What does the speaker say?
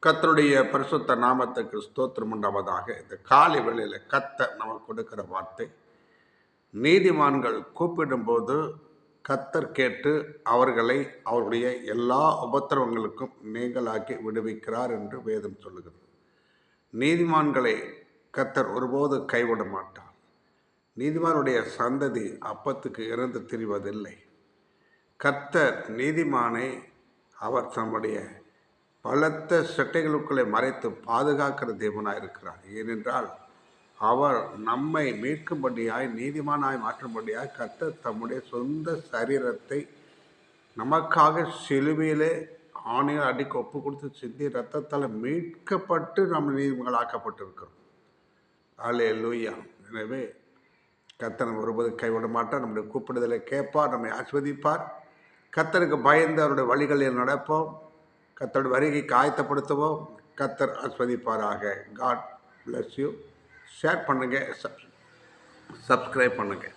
கர்த்தருடைய பரிசுத்த நாமத்துக்கு ஸ்தோத்திரம் உண்டாவதாக. இந்த காலை வேளையில் கர்த்தர் நமக்கு கொடுக்கிற வார்த்தை, நீதிமான்கள் கூப்பிடும்போது கர்த்தர் கேட்டு அவர்களை அவருடைய எல்லா உபத்திரவங்களுக்கும் நீங்களாக்கி விடுவிக்கிறார் என்று வேதம் சொல்லுகிறது. நீதிமான்களை கர்த்தர் ஒருபோது கைவிட மாட்டார். நீதிமானுடைய சந்ததி அப்பத்துக்கு இறந்து திரிவதில்லை. கர்த்தர் நீதிமானை அவர் தம்முடைய பலத்த செட்டைகளுக்குள்ளே மறைத்து பாதுகாக்கிற தேவனாய் இருக்கிறார். ஏனென்றால் அவர் நம்மை மீட்கும்படியாய் நீதிமானாய் மாற்றும்படியாய் கர்த்தர் தம்முடைய சொந்த சரீரத்தை நமக்காக சிலுவையிலே ஆணையால் அடிக்க ஒப்பு கொடுத்து சிந்தி ரத்தத்தால் மீட்கப்பட்டு நம்ம நீதிமங்களாக்கப்பட்டிருக்கிறோம். அல்லேலூயா. எனவே கர்த்தர் நம்ம ஒருபோது கைவிட மாட்டார். நம்முடைய கூப்பிடுதலை கேட்பார், நம்மை ஆஸ்வதிப்பார். கர்த்தருக்கு பயந்து அவருடைய வழிகளில் நடப்போம். கர்த்தருடைய வருகைக்கு ஆயத்தப்படுத்துவோம். கர்த்தர் ஆஸ்வதிப்பாராக. God bless you. ஷேர் பண்ணுங்கள், சப்ஸ்கிரைப் பண்ணுங்கள்.